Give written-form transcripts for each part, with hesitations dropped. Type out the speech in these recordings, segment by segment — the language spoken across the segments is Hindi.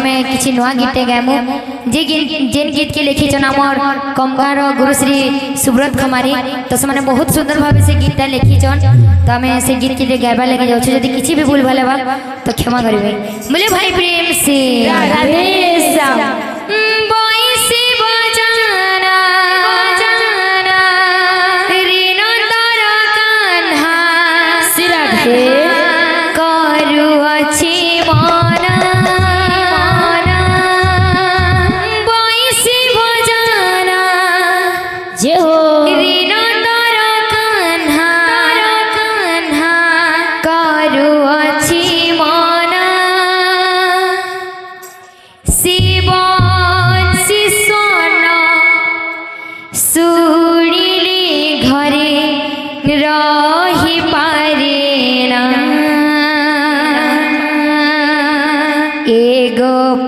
प्रथमे किसी नुआ गीते गायमु जेन गीत के लिखिछन आमर कमगार गुरुश्री सुब्रत खमारी तो से बहुत सुंदर भाव से गीतटा लिखिछन तो आम से गीत के गायबा लगे जाऊँ जदि किसी भी भूल भाल बा तो क्षमा करेंगे। बोले भाई प्रेम से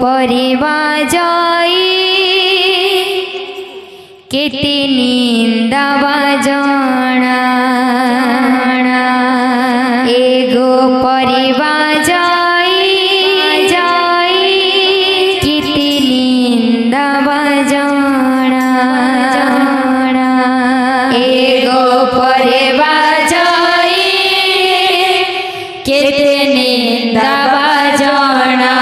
परिवार जाई केते निंदा बजना एगो परिवार जाई केते निंदा बजना एगो परिवार जाई केते निंदा बजना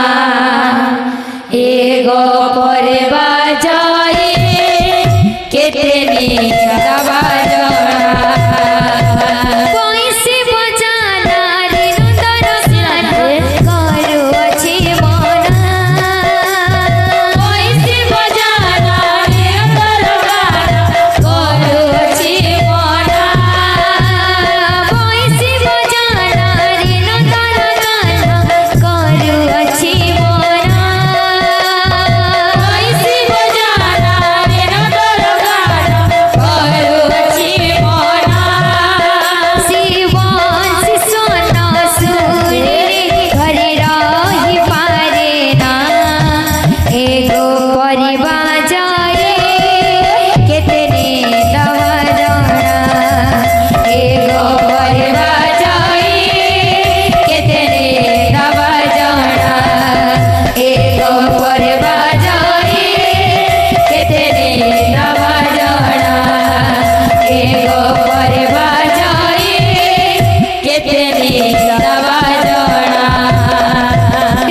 एगो परिवार जाई केते निंदा बजना पैसे बजाना रे नंदर सन करू अछि मना पैसे बजाना रे नंदर करू अछि मना पैसे बजाना रे नंदर करू अछि मना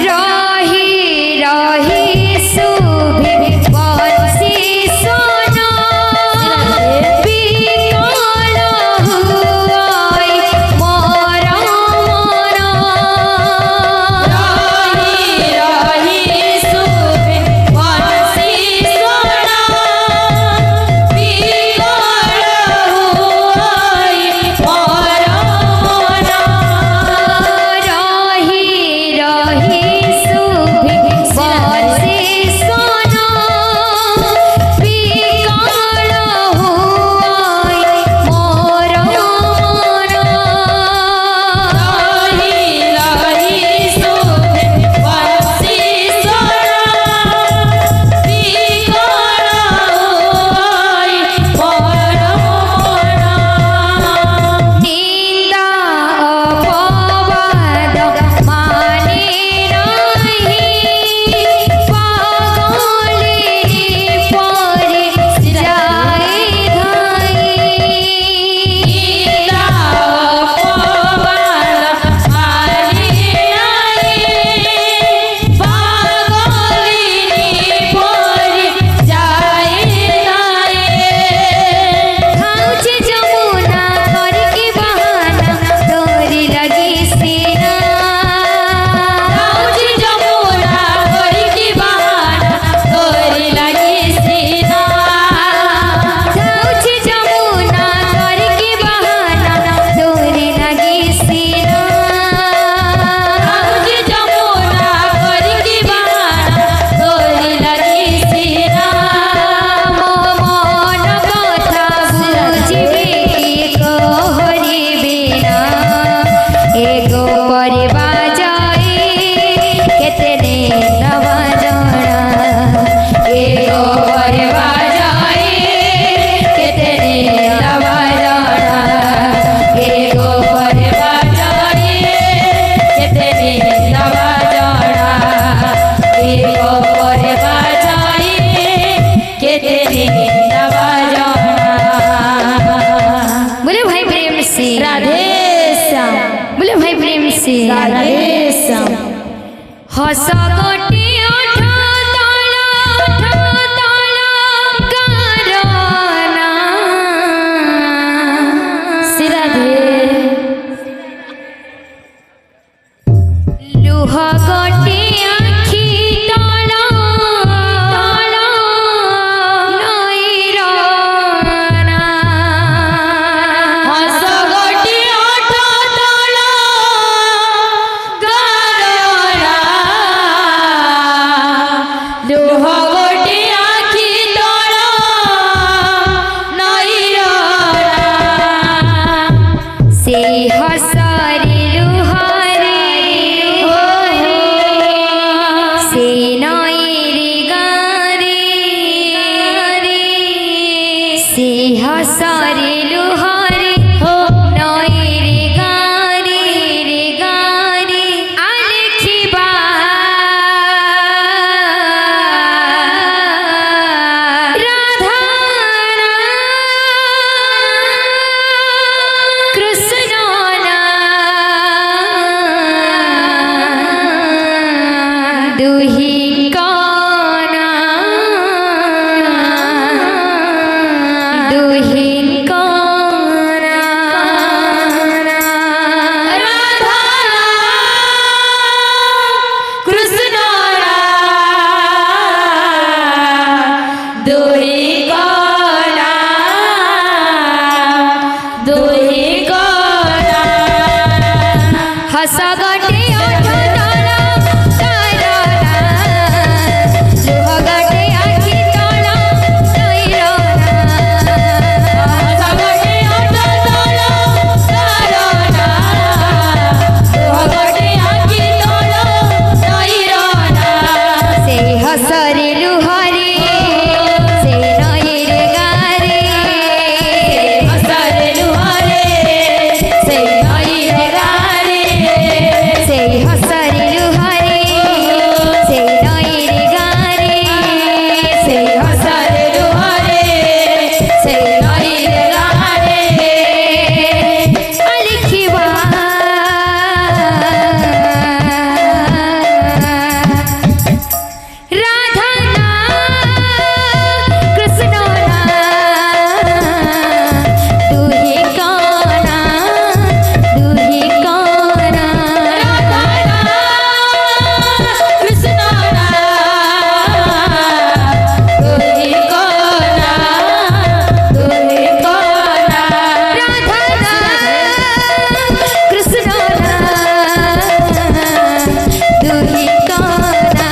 रही रही सुभी हस गोटी लुह गोटी आखी तला नईरना हस गोटी आठ तला गारना लुह गोटी आखी तला नईरना से हसरे लुहारे से नईरे गारे से हसरे लुहारे नईरे गारे रे गारे आलिखिबा राधाना कृष्णना दुही काना दुही काना राधा कृष्ण दुही काना दुही काना हस गोटी आठ तला हसरे लुहारे से नईरे गारे हसरे लुहारे से नईरे गारे से हसरे लुहारे से नईरे गारे से हसरे लुहारे से नईरे गारे आलिखिबा राधाना कृष्णना दुही काना दुही काना राधाना कृष्णना दुही काना दुही काना राधाना कृष्णना दुही काना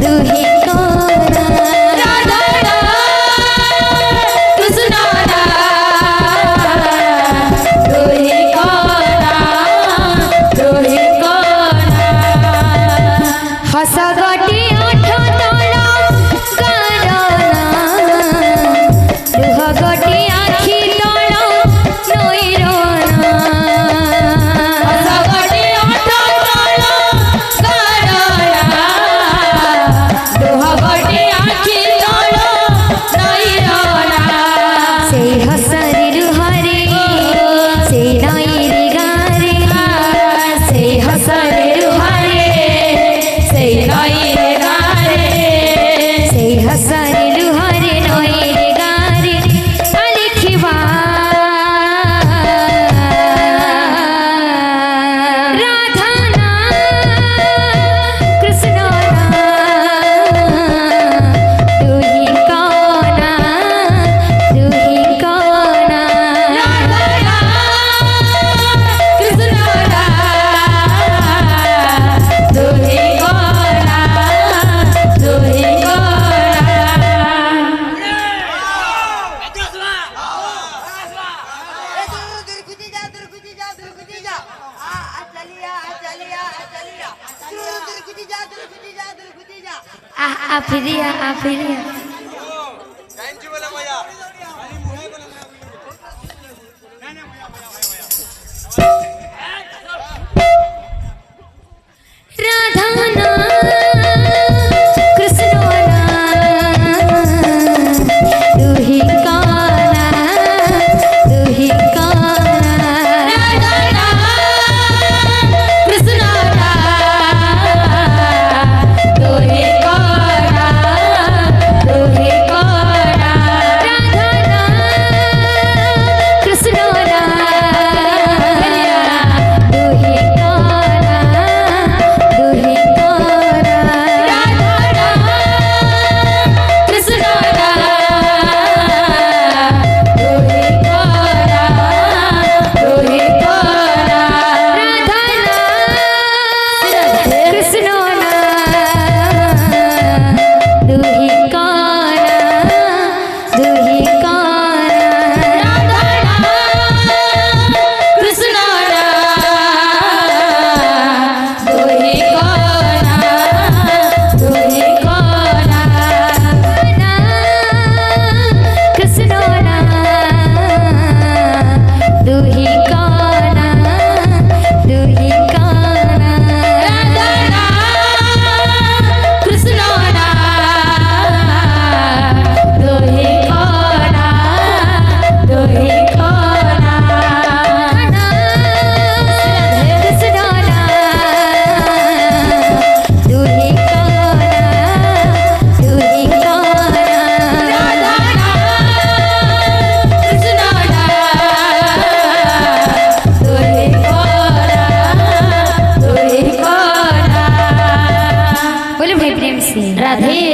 दुही काना राधाना कृष्णना दुही काना दुही काना हस गोटी आठ तला गारना लुह गोटी आखी तला नईरना हस गोटी आठ तला गारना लुह गोटी आखी तला नईरना से हसरे लुहारे से नईरे गारे से हसरे लुहारे से नईरे गारे से हसरे लुहारे नईरे गारे आलिखिबा राधाना कृष्णना दुही काना दुही काना राधाना कृष्णना दुही काना दुही काना आ फिरिया राधाना कृष्णना दुही काना दुही काना राधाना कृष्णना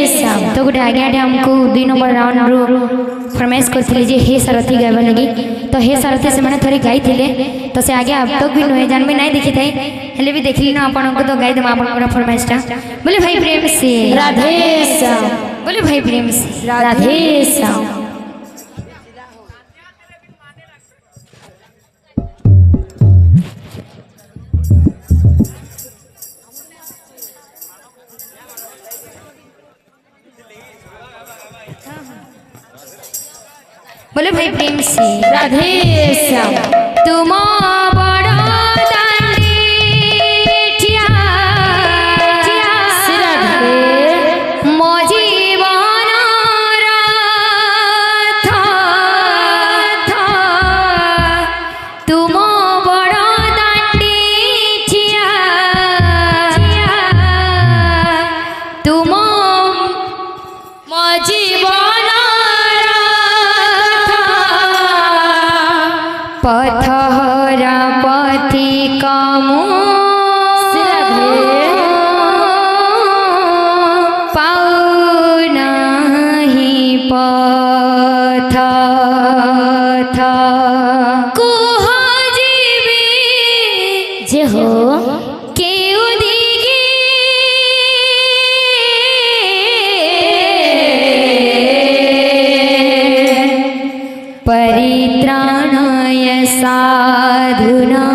तो गोटे आज्ञा हमको 2 नंबर राउंड रु फरमाइश करते जे हे सारथी गाइबा लगी तो हे सारथी से मैंने थोड़े गाई थे तो से आगे अब तक भी नुहे जान भी नहीं देखी थे हेले भी देखली ना अपन को तो गाई दम अपन फरमाइशटा बोले भाई प्रेम से राधे श्याम। बोले भाई प्रेम से राधे श्याम। बोले भाई प्रेम से राधे श्याम। तुम बड़ा दांडिया मो जीवन रथ तुम बड़ा दांडिया तुम मो जीवन पथहरा पति कमु पाउनाहि पथ कुह जीवी जे हो केउ दिगे परित्राणाय साधुना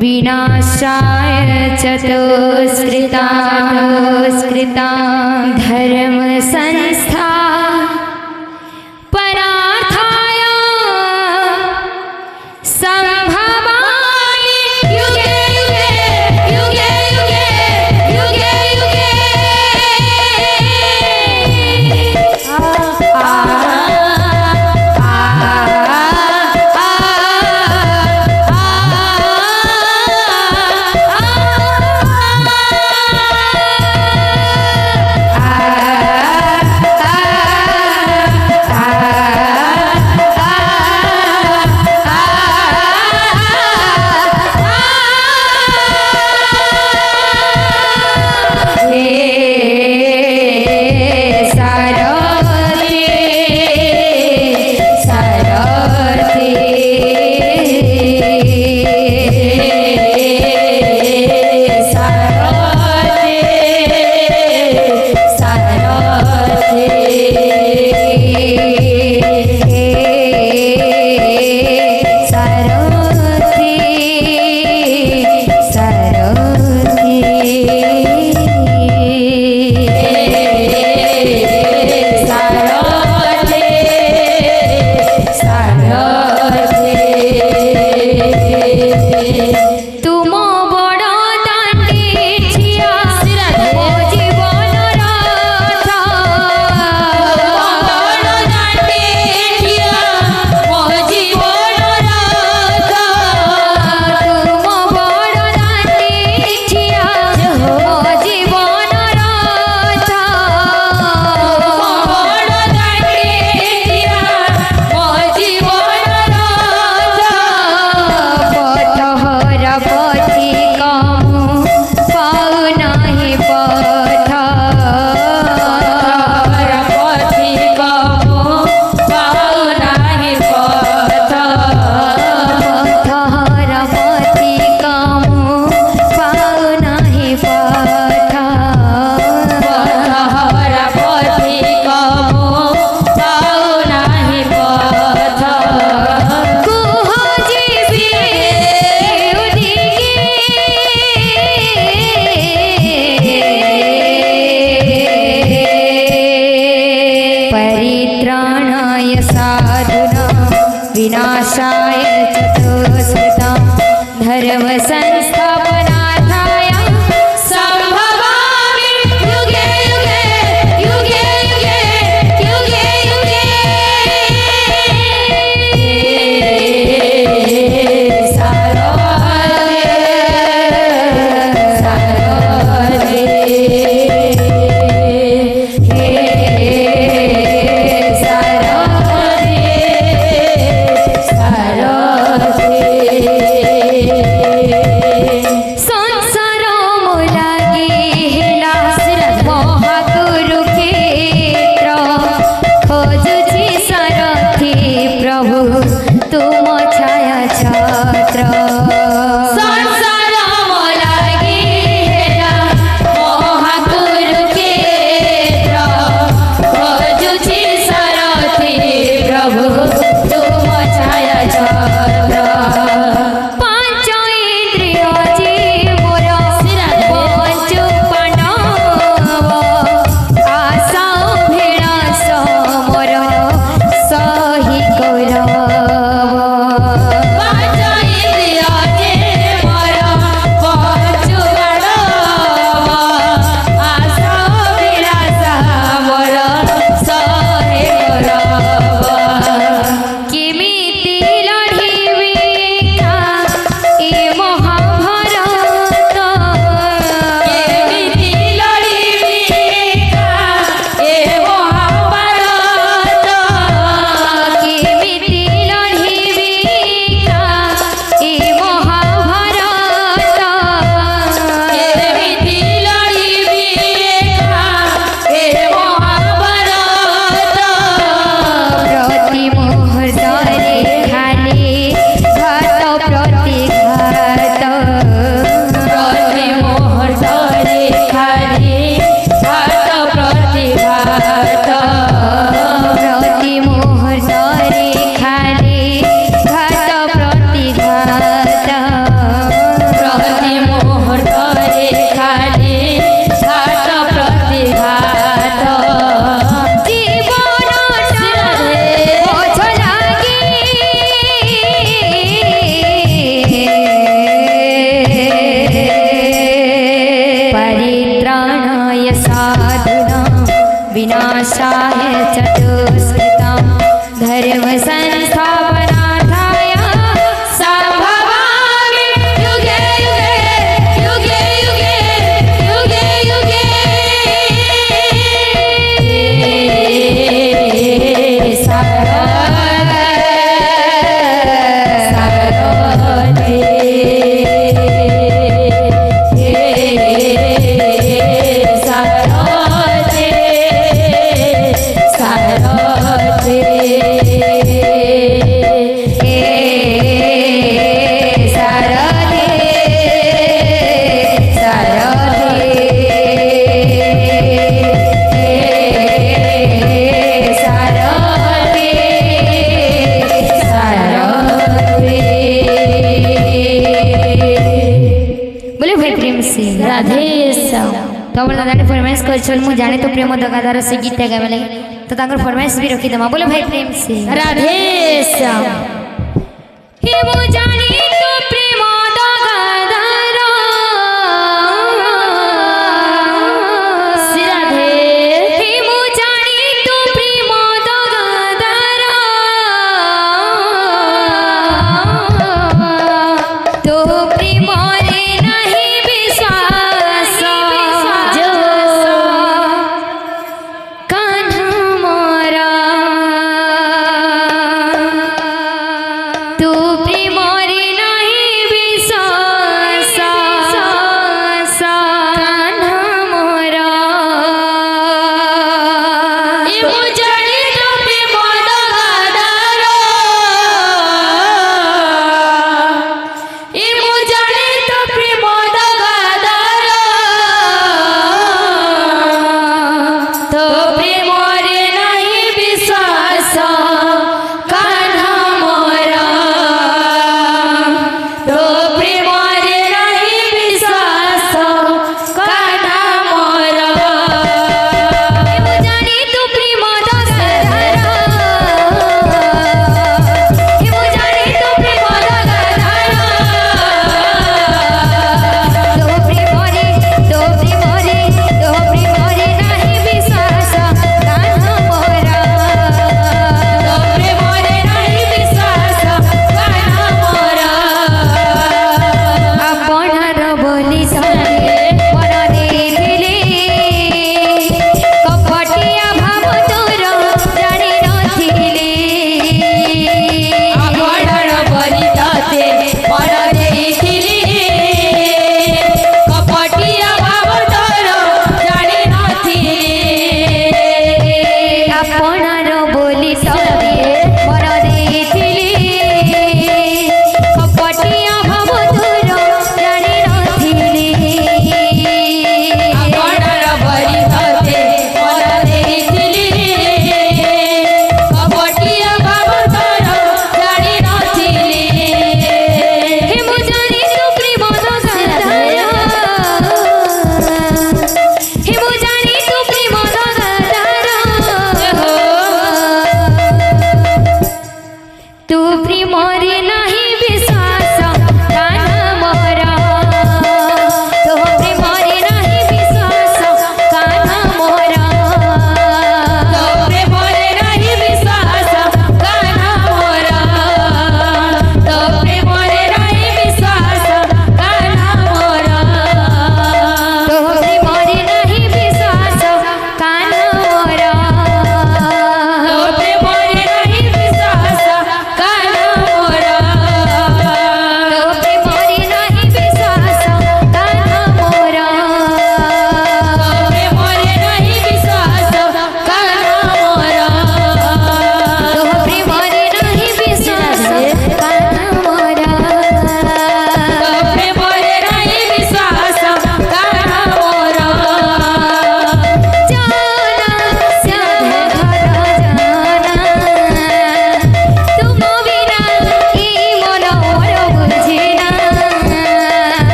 विनाशाय चतुष्कृता धर्म संस्था परार्थाय संभवामि युगे युगे युगे युगे युगे विनाशाय चतुष्कृतं धर्म संस्थापनार्थाय संभवामि युगे युगे युगे युगे युगे युगे राधे श्याम। तो बोला दानी फरमाइश कर चल मु जाने तो प्रेम दगादार से गीत गावे लगे तो ताकर फरमाइश भी रखी दमा बोले भाई प्रेम से राधे श्याम। हे मु जाने तो प्रेम दगादार श्री राधे। हे मु जाने तो प्रेम दगादार तो प्रेम रे नहीं विश्वास जो कान्हा मोरा तू प्रेम रे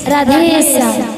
राधे श्याम।